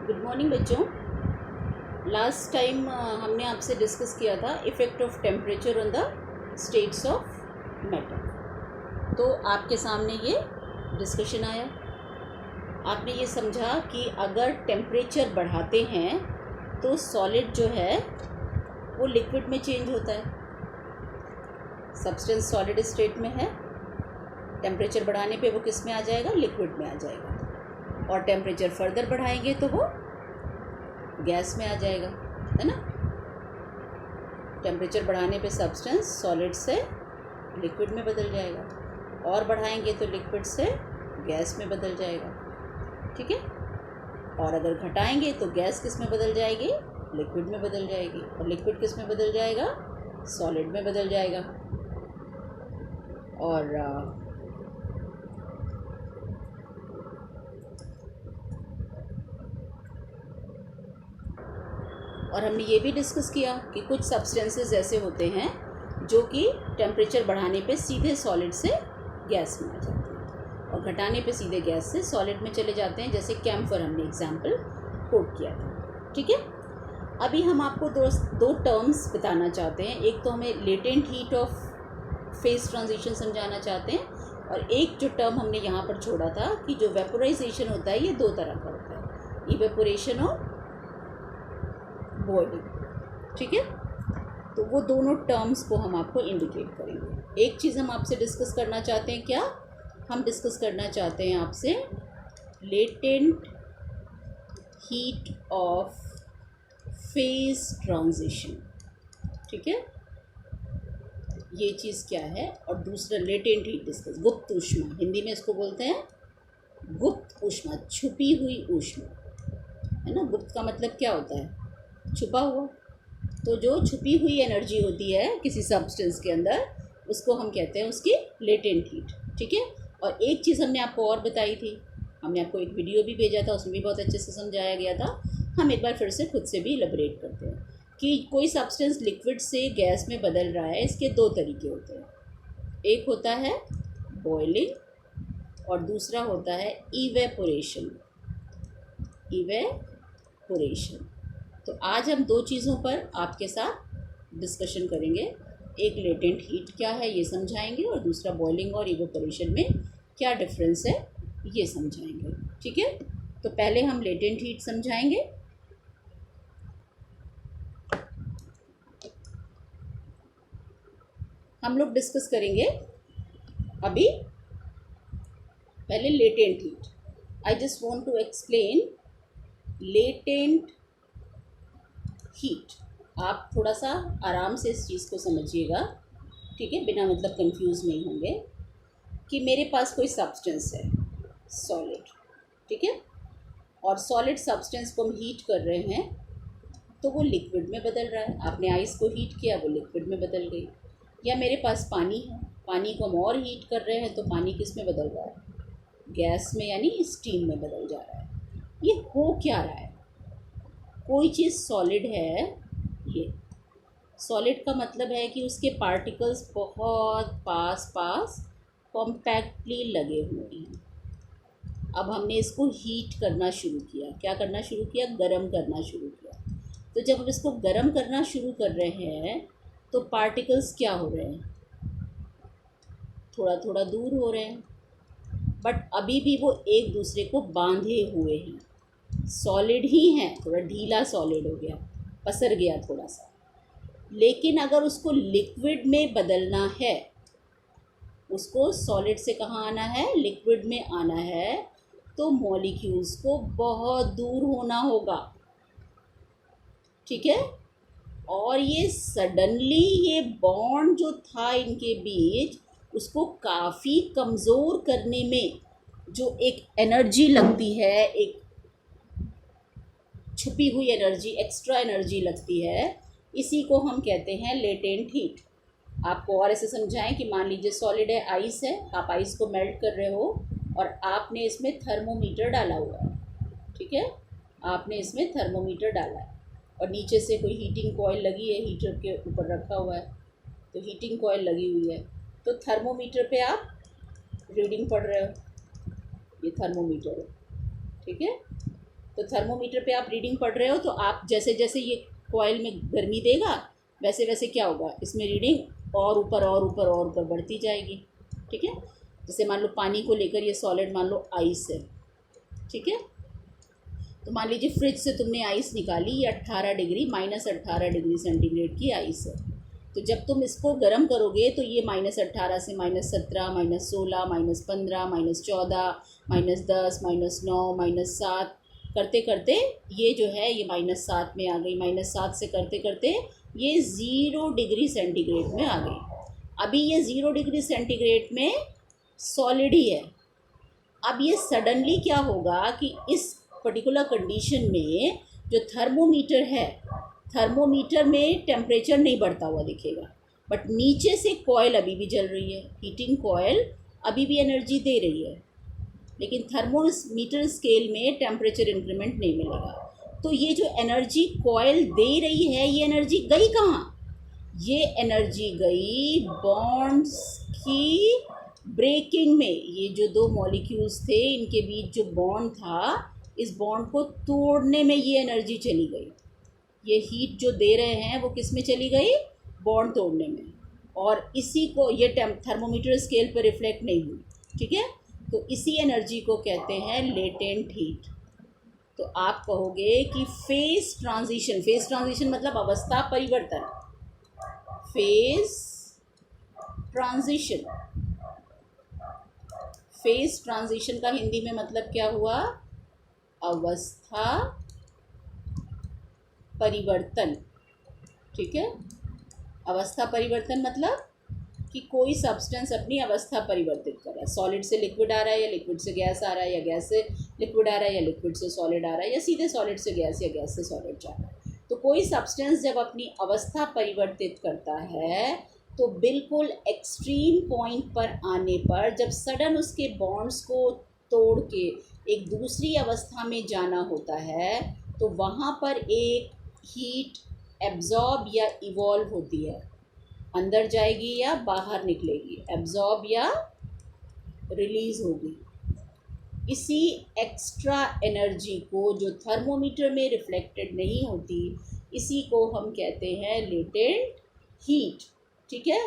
Good morning बच्चों। Last time हमने आपसे डिस्कस किया था effect of temperature on the states of matter. तो आपके सामने ये डिस्कशन आया। आपने ये समझा कि अगर टेम्परेचर बढ़ाते हैं तो सॉलिड जो है वो लिक्विड में चेंज होता है। सब्सटेंस सॉलिड स्टेट में है, टेम्परेचर बढ़ाने पे वो किस में आ जाएगा? लिक्विड में आ जाएगा। और टेम्परेचर फर्दर बढ़ाएंगे तो वो गैस में आ जाएगा, है ना। टेम्परेचर बढ़ाने पे सब्सटेंस सॉलिड से लिक्विड में बदल जाएगा, और बढ़ाएंगे तो लिक्विड से गैस में बदल जाएगा, ठीक है। और अगर घटाएंगे तो गैस किस में बदल जाएगी? लिक्विड में बदल जाएगी। और लिक्विड किस में बदल जाएगा? सॉलिड में बदल जाएगा। और हमने ये भी डिस्कस किया कि कुछ सब्सटेंसेस ऐसे होते हैं जो कि टेम्परेचर बढ़ाने पे सीधे सॉलिड से गैस में आ जाते हैं और घटाने पे सीधे गैस से सॉलिड में चले जाते हैं। जैसे कैम्फर हमने एग्जाम्पल कोट किया था, ठीक है। अभी हम आपको दो टर्म्स बताना चाहते हैं। एक तो हमें latent heat of phase transition समझाना चाहते हैं, और एक जो टर्म हमने यहाँ पर छोड़ा था कि जो वेपोराइजेशन होता है ये दो तरह का होता है, इवेपोरेशन और बॉइलिंग, ठीक है। तो वो दोनों टर्म्स को हम आपको इंडिकेट करेंगे। एक चीज़ हम आपसे डिस्कस करना चाहते हैं। क्या हम डिस्कस करना चाहते हैं आपसे? Latent heat of phase transition, ठीक है। ये चीज़ क्या है? और दूसरा लेटेंट हीट डिस्कस, गुप्त ऊष्मा, हिंदी में इसको बोलते हैं गुप्त ऊष्मा, छुपी हुई ऊष्मा, है ना। गुप्त का मतलब क्या होता है? छुपा हुआ। तो जो छुपी हुई एनर्जी होती है किसी सब्सटेंस के अंदर, उसको हम कहते हैं उसकी लेटेंट हीट, ठीक है। और एक चीज़ हमने आपको और बताई थी, हमने आपको एक वीडियो भी भेजा था, उसमें भी बहुत अच्छे से समझाया गया था। हम एक बार फिर से खुद से भी इलैबोरेट करते हैं कि कोई सब्सटेंस लिक्विड से गैस में बदल रहा है। इसके दो तरीके होते हैं, एक होता है बॉइलिंग और दूसरा होता है इवेपोरेशन। इवेपोरेशन। तो आज हम दो चीज़ों पर आपके साथ डिस्कशन करेंगे। एक लेटेंट हीट क्या है ये समझाएंगे, और दूसरा बॉइलिंग और इवेपोरेशन में क्या डिफरेंस है ये समझाएंगे, ठीक है। तो पहले हम लेटेंट हीट समझाएंगे। हम लोग डिस्कस करेंगे अभी पहले latent heat. I just want to explain latent heat. आप थोड़ा सा आराम से इस चीज़ को समझिएगा, ठीक है, बिना मतलब कंफ्यूज नहीं होंगे। कि मेरे पास कोई सब्सटेंस है सॉलिड, ठीक है, और सॉलिड सब्सटेंस को हम हीट कर रहे हैं तो वो लिक्विड में बदल रहा है। आपने आइस को हीट किया, वो लिक्विड में बदल गई। या मेरे पास पानी है, पानी को हम और हीट कर रहे हैं तो पानी किस में बदल रहा है? गैस में, यानी स्टीम में बदल जा रहा है। ये हो क्या रहा है? कोई चीज़ सॉलिड है, ये सॉलिड का मतलब है कि उसके पार्टिकल्स बहुत पास पास कॉम्पैक्टली लगे हुए हैं। अब हमने इसको हीट करना शुरू किया। क्या करना शुरू किया? गरम करना शुरू किया। तो जब हम इसको गरम करना शुरू कर रहे हैं तो पार्टिकल्स क्या हो रहे हैं? थोड़ा थोड़ा दूर हो रहे हैं, बट अभी भी वो एक दूसरे को बांधे हुए हैं। सॉलिड ही हैं, थोड़ा ढीला सॉलिड हो गया, पसर गया थोड़ा सा। लेकिन अगर उसको लिक्विड में बदलना है, उसको सॉलिड से कहाँ आना है? लिक्विड में आना है, तो मॉलिक्यूल्स को बहुत दूर होना होगा, ठीक है। और ये सडनली ये बॉन्ड जो था इनके बीच, उसको काफ़ी कमज़ोर करने में जो एक एनर्जी लगती है, एक छुपी हुई एनर्जी, एक्स्ट्रा एनर्जी लगती है, इसी को हम कहते हैं लेटेंट हीट। आपको और ऐसे समझाएं कि मान लीजिए सॉलिड है, आइस है, आप आइस को मेल्ट कर रहे हो और आपने इसमें थर्मोमीटर डाला हुआ है, ठीक है। आपने इसमें थर्मोमीटर डाला है और नीचे से कोई हीटिंग कॉइल लगी है, हीटर के ऊपर रखा हुआ है, तो हीटिंग कॉइल लगी हुई है। तो थर्मोमीटर पे आप रीडिंग पढ़ रहे हो, ये थर्मोमीटर है, ठीक है। तो थर्मोमीटर पे आप रीडिंग पढ़ रहे हो, तो आप जैसे जैसे ये कॉइल में गर्मी देगा वैसे वैसे क्या होगा, इसमें रीडिंग और ऊपर और ऊपर और ऊपर बढ़ती जाएगी। ठीक है, जैसे मान लो पानी को लेकर ये सॉलिड मान लो आइस है। ठीक है, तो मान लीजिए फ्रिज से तुमने आइस निकाली, ये 18 डिग्री -18 डिग्री सेंटीग्रेड की आइस है। तो जब तुम इसको गर्म करोगे तो ये -18 से -17 -16 -15 -14 -10 -9 -7 करते करते ये जो है ये -7 में आ गई, -7 से करते करते ये 0 डिग्री सेंटीग्रेड में आ गई। अभी ये 0 डिग्री सेंटीग्रेड में सॉलिड ही है। अब ये सडनली क्या होगा कि इस पर्टिकुलर कंडीशन में जो थर्मोमीटर है, थर्मोमीटर में टेम्परेचर नहीं बढ़ता हुआ दिखेगा, बट नीचे से कॉयल अभी भी जल रही है, हीटिंग कॉयल अभी भी एनर्जी दे रही है, लेकिन थर्मोमीटर स्केल में टेम्परेचर इंक्रीमेंट नहीं मिलेगा। तो ये जो एनर्जी कॉयल दे रही है, ये एनर्जी गई कहाँ? ये एनर्जी गई बॉन्ड्स की ब्रेकिंग में। ये जो दो मॉलिक्यूल्स थे इनके बीच जो बॉन्ड था, इस बॉन्ड को तोड़ने में ये एनर्जी चली गई। ये हीट जो दे रहे हैं वो किस में चली गई? बॉन्ड तोड़ने में। और इसी को ये थर्मोमीटर स्केल पर रिफ्लेक्ट नहीं हुई। ठीक है, तो इसी एनर्जी को कहते हैं लेटेंट हीट। तो आप कहोगे कि फेज ट्रांजिशन मतलब अवस्था परिवर्तन। फेज ट्रांजिशन, फेज ट्रांजिशन का हिंदी में मतलब क्या हुआ? अवस्था परिवर्तन। ठीक है, अवस्था परिवर्तन मतलब कि कोई सब्सटेंस अपनी अवस्था परिवर्तित कर रहा है। सॉलिड से लिक्विड आ रहा है या लिक्विड से गैस आ रहा है, या गैस से लिक्विड आ रहा है या लिक्विड से सॉलिड आ रहा है, या सीधे सॉलिड से गैस या गैस से सॉलिड जा रहा है। तो कोई सब्सटेंस जब अपनी अवस्था परिवर्तित करता है तो बिल्कुल एक्सट्रीम पॉइंट पर आने पर जब सडन उसके बॉन्ड्स को तोड़ के एक दूसरी अवस्था में जाना होता है तो वहाँ पर एक हीट एब्जॉर्ब या इवॉल्व होती है, अंदर जाएगी या बाहर निकलेगी, एब्जॉर्ब या रिलीज होगी। इसी एक्स्ट्रा एनर्जी को जो थर्मोमीटर में रिफ्लेक्टेड नहीं होती, इसी को हम कहते हैं लेटेंट हीट। ठीक है,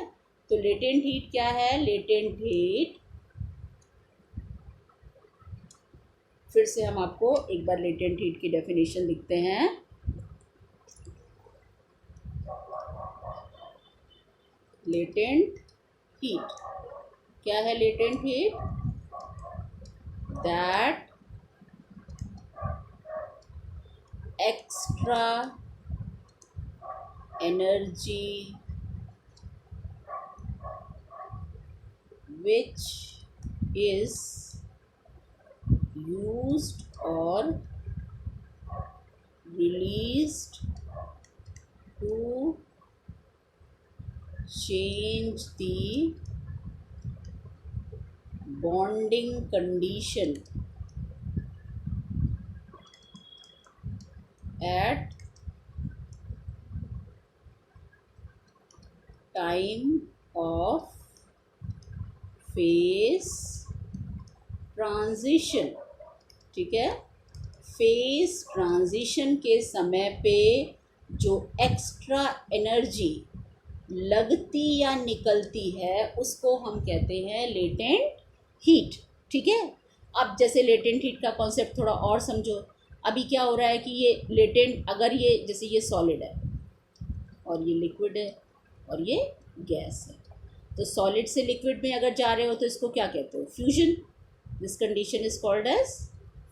तो लेटेंट हीट क्या है? लेटेंट हीट, फिर से हम आपको एक बार लेटेंट हीट की डेफिनेशन लिखते हैं। लेटेंट हीट क्या है? Latent heat that extra energy which is used or released to change the bonding condition at time of phase transition. ठीक है, फेज ट्रांजिशन के समय पे जो एक्स्ट्रा एनर्जी लगती या निकलती है उसको हम कहते हैं लेटेंट हीट। ठीक है, अब जैसे लेटेंट हीट का कॉन्सेप्ट थोड़ा और समझो। अभी क्या हो रहा है कि ये लेटेंट, अगर ये जैसे ये सॉलिड है और ये लिक्विड है और ये गैस है, तो सॉलिड से लिक्विड में अगर जा रहे हो तो इसको क्या कहते हो? Fusion. This condition is called as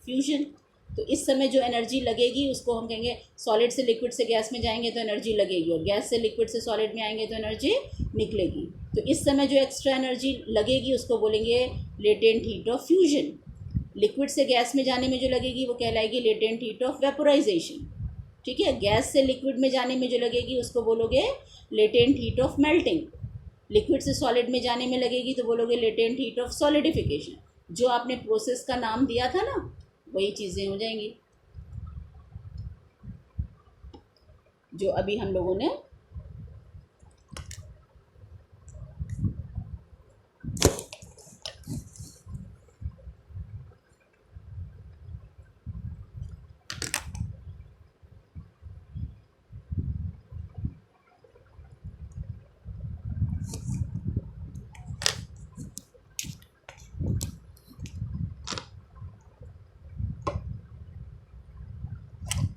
fusion. तो इस समय जो एनर्जी लगेगी उसको हम कहेंगे, सॉलिड से लिक्विड से गैस में जाएंगे तो एनर्जी लगेगी, और गैस से लिक्विड से सॉलिड में आएंगे तो एनर्जी निकलेगी। तो इस समय जो एक्स्ट्रा एनर्जी लगेगी उसको बोलेंगे latent heat of fusion. Liquid से गैस में जाने में जो लगेगी वो कहलाएगी लेटेंट हीट ऑफ वेपोराइजेशन। ठीक है, गैस से लिक्विड में जाने में जो लगेगी उसको बोलोगे latent heat of melting. Liquid से सॉलिड में जाने में लगेगी तो बोलोगे लेटेंट हीट ऑफ सॉलिडिफिकेशन। जो आपने प्रोसेस का नाम दिया था ना, वही चीज़ें हो जाएंगी जो अभी हम लोगों ने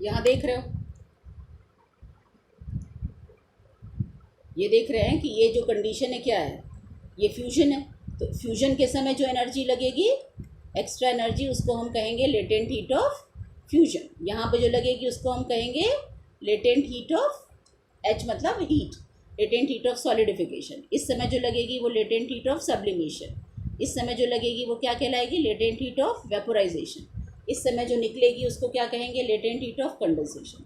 यहाँ देख रहे हो, ये देख रहे हैं कि ये जो कंडीशन है क्या है, ये फ्यूजन है। तो फ्यूजन के समय जो एनर्जी लगेगी, एक्स्ट्रा एनर्जी, उसको हम कहेंगे लेटेंट हीट ऑफ फ्यूजन। यहाँ पे जो लगेगी उसको हम कहेंगे लेटेंट हीट ऑफ, एच मतलब heat, latent heat of solidification. इस समय जो लगेगी वो लेटेंट हीट ऑफ सब्लिमेशन। इस समय जो लगेगी वो क्या कहलाएगी, लेटेंट हीट ऑफ वेपोराइजेशन। इस समय जो निकलेगी उसको क्या कहेंगे, लेटेंट हीट ऑफ कंडेंसेशन।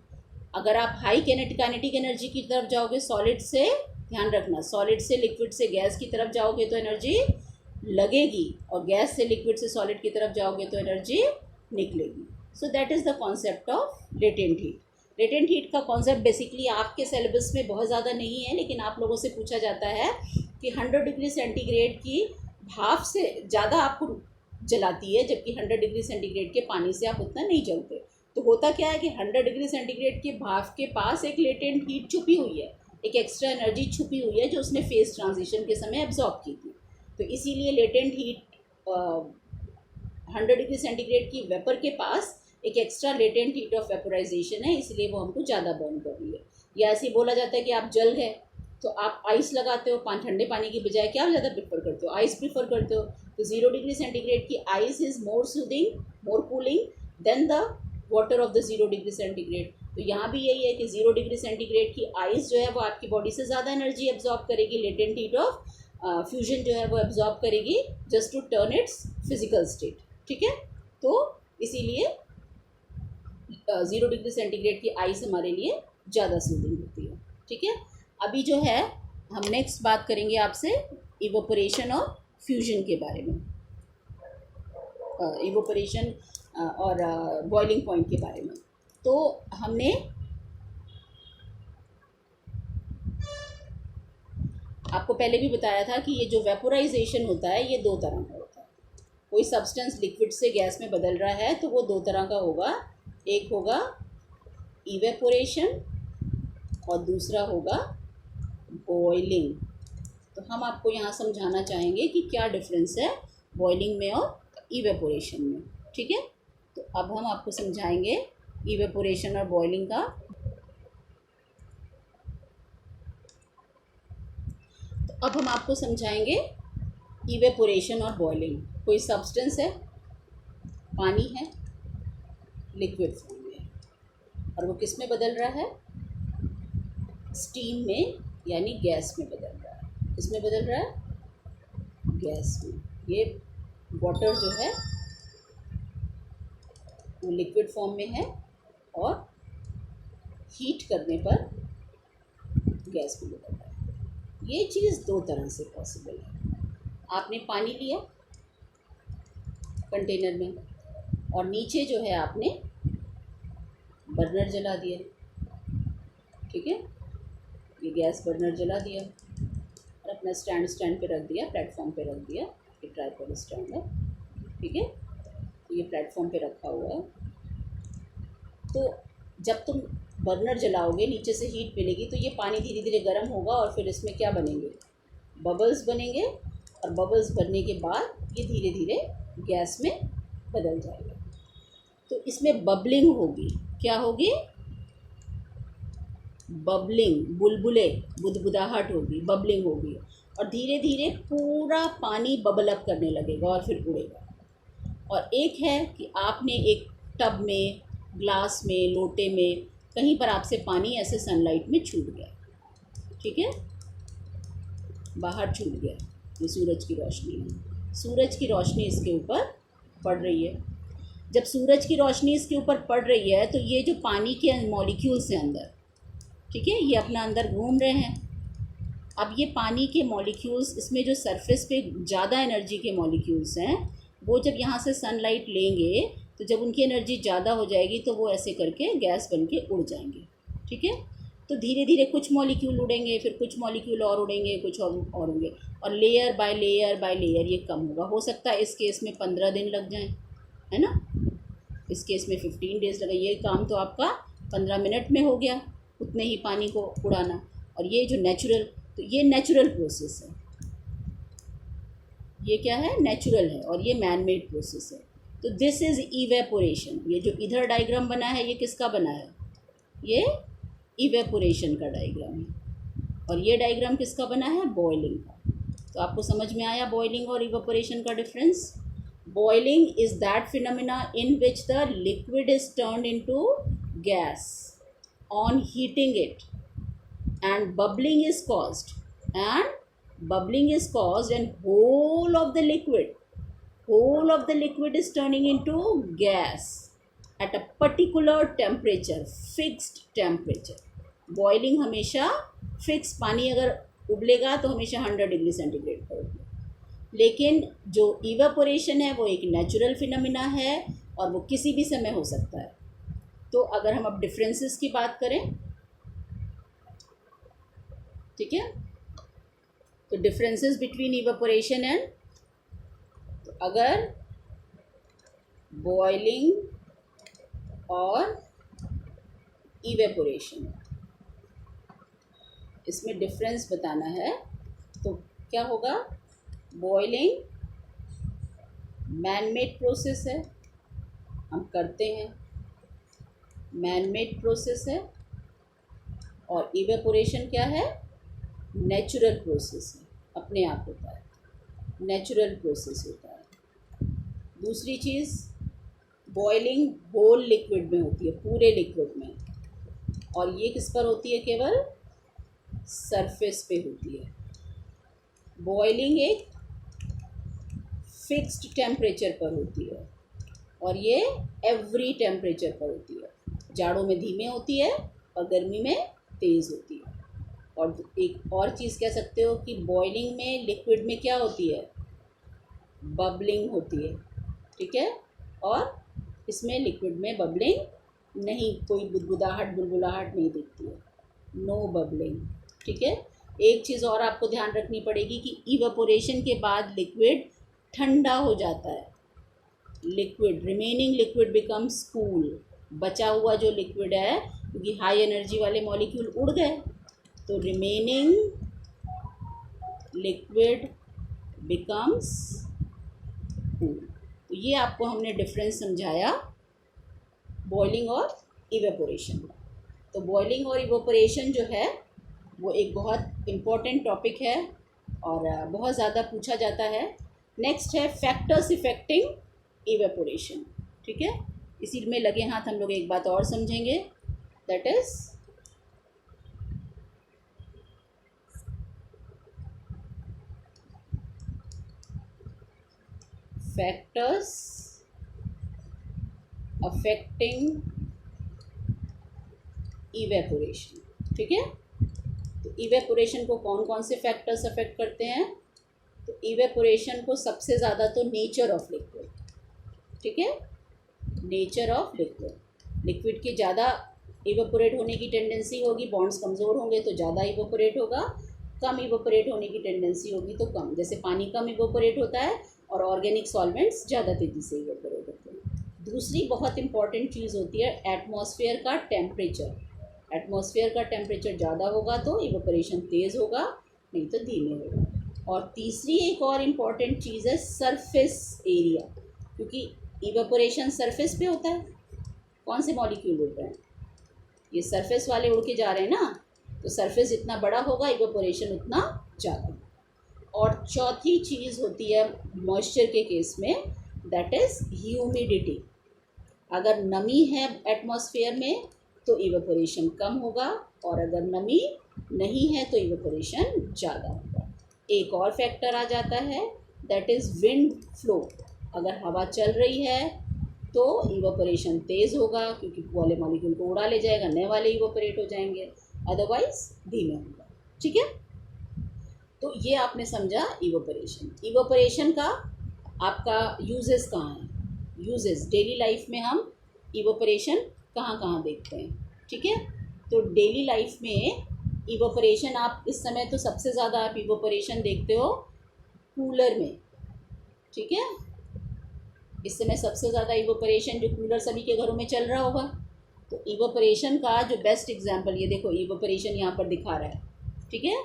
अगर आप हाई काइनेटिक एनर्जी की तरफ जाओगे सॉलिड से, ध्यान रखना, सॉलिड से लिक्विड से गैस की तरफ जाओगे तो एनर्जी लगेगी, और गैस से लिक्विड से सॉलिड की तरफ जाओगे तो एनर्जी निकलेगी। So that is the concept of latent heat. Latent heat का कॉन्सेप्ट बेसिकली आपके सिलेबस में बहुत ज़्यादा नहीं है, लेकिन आप लोगों से पूछा जाता है कि 100 डिग्री सेंटीग्रेड की भाप से ज़्यादा आपको जलाती है, जबकि 100 डिग्री सेंटीग्रेड के पानी से आप उतना नहीं जलते। तो होता क्या है कि 100 डिग्री सेंटीग्रेड के भाप के पास एक लेटेंट हीट छुपी हुई है, एक एक्स्ट्रा एनर्जी छुपी हुई है जो उसने फेज ट्रांजिशन के समय एब्जॉर्ब की थी। तो इसीलिए लेटेंट हीट 100 डिग्री सेंटीग्रेड की वेपर के पास एक extra latent heat of vaporisation है, इसलिए वो हमको ज़्यादा बर्न कर रही है। या ऐसे बोला जाता है कि आप जल गए तो आप आइस लगाते हो, ठंडे पानी की बजाय क्या ज़्यादा प्रेफर करते हो, आइस प्रेफर करते हो। तो 0 डिग्री सेंटीग्रेड की ice is more soothing, more cooling than the water of the 0 degree centigrade. तो यहाँ भी यही है कि 0 डिग्री सेंटीग्रेड की आइस जो है वो आपकी बॉडी से ज़्यादा एनर्जी एब्जॉर्ब करेगी, लेटेंट हीट ऑफ फ्यूजन जो है वो एब्जॉर्ब करेगी just to turn its physical state. ठीक है, तो इसीलिए 0 डिग्री सेंटीग्रेड की आइस हमारे लिए ज़्यादा सूदिंग होती है। ठीक है, अभी जो है हम नेक्स्ट बात करेंगे आपसे इवोपरेशन और फ्यूजन के बारे में, इवोपरेशन और बॉइलिंग पॉइंट के बारे में। तो हमने आपको पहले भी बताया था कि ये जो वेपोराइजेशन होता है ये दो तरह का होता है। कोई सब्सटेंस लिक्विड से गैस में बदल रहा है तो वो दो तरह का होगा, एक होगा इवेपोरेशन और दूसरा होगा बॉइलिंग। तो हम आपको यहाँ समझाना चाहेंगे कि क्या डिफरेंस है बॉइलिंग में और इवेपोरेशन में। ठीक है, तो अब हम आपको समझाएंगे इवेपोरेशन और बॉइलिंग का। तो अब हम आपको समझाएंगे इवेपोरेशन और बॉइलिंग। कोई सब्सटेंस है, पानी है, लिक्विड फॉर्म में, और वो किस में बदल रहा है, स्टीम में यानी गैस में बदल रहा है। किस में बदल रहा है, गैस में। ये वाटर जो है वो लिक्विड फॉर्म में है और हीट करने पर गैस में बदल रहा है। ये चीज़ दो तरह से पॉसिबल है। आपने पानी लिया कंटेनर में और नीचे जो है आपने बर्नर जला दिया। ठीक है, ये गैस बर्नर जला दिया और अपना स्टैंड पे रख दिया, प्लेटफॉर्म पे रख दिया। ये ट्राइपॉड स्टैंड है। ठीक है, तो ये प्लेटफॉर्म पे रखा हुआ है। तो जब तुम बर्नर जलाओगे नीचे से हीट मिलेगी तो ये पानी धीरे धीरे गर्म होगा और फिर इसमें क्या बनेंगे, बबल्स बनेंगे, और बबल्स बनने के बाद ये धीरे धीरे गैस में बदल जाएगा। तो इसमें बबलिंग होगी। क्या होगी, बबलिंग, बुलबुले, बुदबुदाहट होगी, बबलिंग होगी, और धीरे धीरे पूरा पानी बबल अप करने लगेगा और फिर उड़ेगा। और एक है कि आपने एक टब में, ग्लास में, लोटे में, कहीं पर आपसे पानी ऐसे सनलाइट में छूट गया। ठीक है, बाहर छूट गया, ये सूरज की रोशनी है, सूरज की रोशनी इसके ऊपर पड़ रही है। जब सूरज की रोशनी इसके ऊपर पड़ रही है तो ये जो पानी के मॉलिक्यूल्स हैं अंदर, ठीक है, ये अपना अंदर घूम रहे हैं। अब ये पानी के मॉलिक्यूल्स, इसमें जो सरफेस पे ज़्यादा एनर्जी के मॉलिक्यूल्स हैं, वो जब यहाँ से सनलाइट लेंगे तो जब उनकी एनर्जी ज़्यादा हो जाएगी तो वो ऐसे करके गैस बन के उड़ जाएंगे। ठीक है, तो धीरे धीरे कुछ मॉलिक्यूल उड़ेंगे, फिर कुछ मॉलिक्यूल और उड़ेंगे, कुछ और होंगे, और लेयर बाय लेयर ये कम होगा। हो सकता है इस केस में 15 दिन लग जाएं, है ना, इस केस में 15 डेज़ लगे। ये काम तो आपका 15 मिनट में हो गया, उतने ही पानी को उड़ाना। और ये जो नेचुरल, तो ये नेचुरल प्रोसेस है, ये क्या है, नेचुरल है, और ये मैन मेड प्रोसेस है। तो दिस इज इवेपोरेशन। ये जो इधर डायग्राम बना है ये किसका बना है? ये इवेपोरेशन का डायग्राम है। और ये डायग्राम किसका बना है? बॉइलिंग का। तो आपको समझ में आया बॉइलिंग और इवेपोरेशन का difference? Boiling is that phenomena in which the liquid is turned into gas on heating it, and bubbling is caused, and whole of the liquid is turning into gas at a particular temperature, fixed temperature. Boiling हमेशा fix, पानी अगर उबलेगा तो हमेशा 100 degree centigrade पर उबलेगा। लेकिन जो evaporation है वो एक नेचुरल फिनोमिना है और वो किसी भी समय हो सकता है। तो अगर हम अब डिफरेंसेस की बात करें, ठीक है, तो डिफरेंसेस बिटवीन इवेपोरेशन एंड, तो अगर बॉइलिंग और इवेपोरेशन इसमें डिफरेंस बताना है तो क्या होगा? बॉइलिंग मैन मेड प्रोसेस है, हम करते हैं, मैन मेड प्रोसेस है। और इवेपोरेशन क्या है? नेचुरल प्रोसेस है, अपने आप होता है, नेचुरल प्रोसेस होता है। दूसरी चीज़, बॉइलिंग होल लिक्विड में होती है, पूरे लिक्विड में, और ये किस पर होती है? केवल सरफेस पे होती है। बॉइलिंग एक फिक्स्ड टेम्परेचर पर होती है और ये एवरी टेम्परेचर पर होती है। जाड़ों में धीमे होती है और गर्मी में तेज़ होती है। और एक और चीज़ कह सकते हो कि बॉइलिंग में लिक्विड में क्या होती है? बबलिंग होती है, ठीक है, और इसमें लिक्विड में बबलिंग नहीं, कोई बुदबुदाहट बुलबुलाहट नहीं दिखती है, नो बबलिंग, ठीक है। एक चीज़ और आपको ध्यान रखनी पड़ेगी कि इवेपोरेशन के बाद लिक्विड ठंडा हो जाता है, liquid remaining liquid becomes cool. बचा हुआ जो लिक्विड है, क्योंकि हाई एनर्जी वाले मॉलिक्यूल उड़ गए, तो रिमेनिंग लिक्विड बिकम्स कूल। तो ये आपको हमने डिफरेंस समझाया बॉइलिंग और इवेपोरेशन का। तो बॉइलिंग और इवेपोरेशन जो है वो एक बहुत इम्पॉर्टेंट टॉपिक है और बहुत ज़्यादा पूछा जाता है। नेक्स्ट है फैक्टर्स इफेक्टिंग इवेपोरेशन, ठीक है। इसी में लगे हाथ हम लोग एक बात और समझेंगे, that is factors affecting evaporation, ठीक है। तो इवेपोरेशन को कौन कौन से फैक्टर्स अफेक्ट करते हैं? तो इवेपोरेशन को सबसे ज़्यादा तो नेचर ऑफ लिक्विड, ठीक है, नेचर ऑफ लिक्विड, लिक्विड की ज़्यादा इवेपोरेट होने की टेंडेंसी होगी, बॉन्ड्स कमज़ोर होंगे तो ज़्यादा इवेपोरेट होगा, कम इवेपोरेट होने की टेंडेंसी होगी तो कम। जैसे पानी कम इवेपोरेट होता है और ऑर्गेनिक सॉल्वेंट्स ज़्यादा तेज़ी से इवेपोरेट होते हैं। दूसरी बहुत इंपॉर्टेंट चीज़ होती है एटमॉस्फेयर का टेम्परेचर। एटमॉस्फेयर का टेम्परेचर ज़्यादा होगा तो इवेपोरेशन तेज़ होगा, नहीं तो धीमे होगा। और तीसरी एक और इम्पॉर्टेंट चीज़ है सरफेस एरिया, क्योंकि इवेपोरेशन सरफेस पे होता है। कौन से मॉलिक्यूल उड़ रहे हैं? ये सरफेस वाले उड़ के जा रहे हैं ना, तो सरफेस जितना बड़ा होगा इवेपोरेशन उतना ज़्यादा। और चौथी चीज़ होती है मॉइस्चर के केस में, दैट इज़ ह्यूमिडिटी। अगर नमी है एटमॉस्फेयर में तो इवेपोरेशन कम होगा और अगर नमी नहीं है तो इवेपोरेशन ज़्यादा होगा। एक और फैक्टर आ जाता है, दैट इज़ विंड फ्लो। अगर हवा चल रही है तो इवेपोरेशन तेज़ होगा, क्योंकि वाले मॉलिक्यूल को उड़ा ले जाएगा, नए वाले इवेपोरेट हो जाएंगे, अदरवाइज धीमे होगा, ठीक है। तो ये आपने समझा इवेपोरेशन। इवेपोरेशन का आपका यूजेस कहाँ हैं? यूजेस डेली लाइफ में हम इवेपोरेशन कहाँ कहाँ देखते हैं, ठीक है। तो डेली लाइफ में इवेपोरेशन आप इस समय तो सबसे ज़्यादा आप इवेपोरेशन देखते हो कूलर में, ठीक है। इस समय सबसे ज़्यादा इवेपोरेशन जो कूलर सभी के घरों में चल रहा होगा। तो इवेपोरेशन का जो बेस्ट एग्जांपल, ये देखो इवेपोरेशन यहाँ पर दिखा रहा है, ठीक है।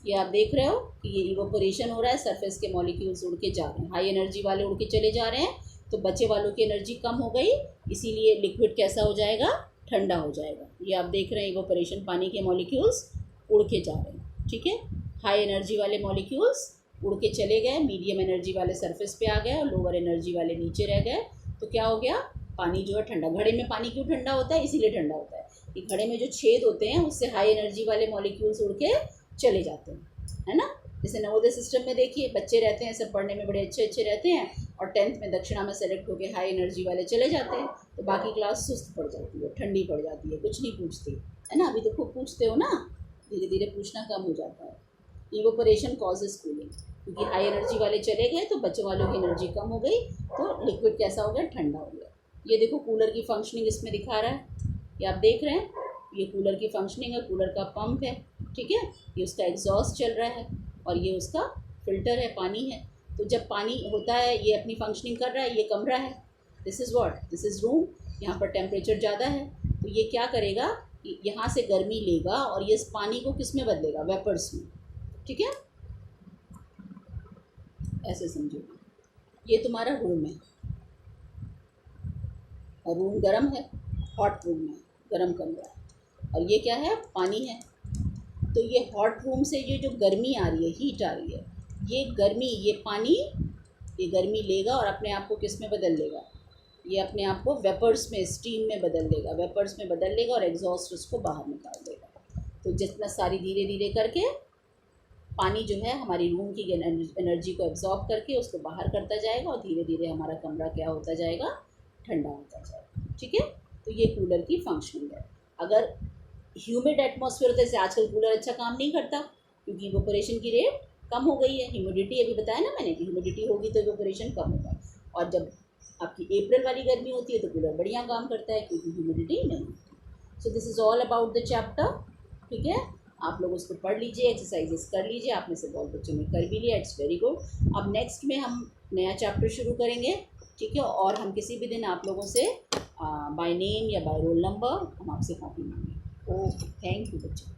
ये आप देख रहे हो कि ये इवेपोरेशन हो रहा है, सरफेस के मॉलिक्यूल्स उड़ के जा रहे हैं, हाई एनर्जी वाले उड़ के चले जा रहे हैं तो बचे वालों की एनर्जी कम हो गई, इसीलिए लिक्विड कैसा हो जाएगा, ठंडा हो जाएगा। ये आप देख रहे हैं इवोपरेशन, पानी के मॉलिक्यूल्स उड़ के जा रहे हैं, ठीक है। हाई एनर्जी वाले मॉलिक्यूल्स उड़ के चले गए, मीडियम एनर्जी वाले सरफेस पे आ गए और लोअर एनर्जी वाले नीचे रह गए। तो क्या हो गया, पानी जो है ठंडा। घड़े में पानी क्यों ठंडा होता है, इसीलिए ठंडा होता है कि घड़े में जो छेद होते हैं उससे हाई एनर्जी वाले मॉलिक्यूल्स उड़ के चले जाते हैं, है ना। जैसे नवोदय सिस्टम में देखिए बच्चे रहते हैं, सब पढ़ने में बड़े अच्छे अच्छे रहते हैं और 10th में दक्षिणा में सेलेक्ट होकर हाई एनर्जी वाले चले जाते हैं, तो बाकी क्लास सुस्त पड़ जाती है, ठंडी पड़ जाती है, कुछ नहीं पूछती, है ना। अभी तो खूब पूछते हो ना, धीरे धीरे पूछना कम हो जाता है। इवोपरेशन कॉजेज कूलिंग, क्योंकि हाई एनर्जी वाले चले गए तो बच्चों वालों की एनर्जी कम हो गई, तो लिक्विड कैसा हो गया, ठंडा हो गया। ये देखो कूलर की फंक्शनिंग इसमें दिखा रहा है, ये आप देख रहे हैं, ये कूलर की फंक्शनिंग है, कूलर का पंप है, ठीक है, ये उसका एग्जॉस्ट चल रहा है और ये उसका फिल्टर है, पानी है। तो जब पानी होता है ये अपनी फंक्शनिंग कर रहा है, ये कमरा है, this is what, this is room, यहाँ पर टेम्परेचर ज़्यादा है, तो ये क्या करेगा, यहाँ से गर्मी लेगा और ये इस पानी को किस में बदलेगा, वेपर्स में, ठीक है, ऐसे समझो। ये तुम्हारा रूम है और रूम गर्म है, हॉट रूम है, गर्म कमरा है, और ये क्या है, पानी है। तो ये हॉट रूम से ये जो गर्मी आ रही है, हीट आ रही है, ये गर्मी, ये पानी, ये गर्मी लेगा और अपने आप को किस में बदल लेगा, ये अपने आप को वेपर्स में, स्टीम में बदल लेगा, वेपर्स में बदल लेगा और एग्जॉस्ट उसको बाहर निकाल देगा। तो जितना सारी धीरे धीरे करके पानी जो है हमारी रूम की एनर्जी को एब्जॉर्ब करके उसको बाहर करता जाएगा और धीरे धीरे हमारा कमरा क्या होता जाएगा, ठंडा होता जाएगा, ठीक है। तो ये कूलर की फंक्शनिंग है। अगर ह्यूमिड एटमॉस्फेयर होता है, जैसे आजकल कूलर अच्छा काम नहीं करता क्योंकि इवोपरेशन की रेट कम हो गई है, ह्यूमिडिटी अभी बताया ना मैंने कि ह्यूमिडिटी होगी तो इवोपरेशन कम होगा, और जब आपकी अप्रैल वाली गर्मी होती है तो कूलर बढ़िया काम करता है क्योंकि ह्यूमिडिटी नहीं होती। So this is all about the chapter, ठीक है। आप लोग उसको पढ़ लीजिए, एक्सरसाइजेस कर लीजिए, आप में से बहुत बच्चों ने कर भी लिया, इट्स वेरी गुड। अब नेक्स्ट में हम नया चैप्टर शुरू करेंगे, ठीक है, और हम किसी भी दिन आप लोगों से बाय नेम या बाय रोल नंबर हम आपसे कॉपी मांगेंगे। ओके, थैंक यू बच्चों।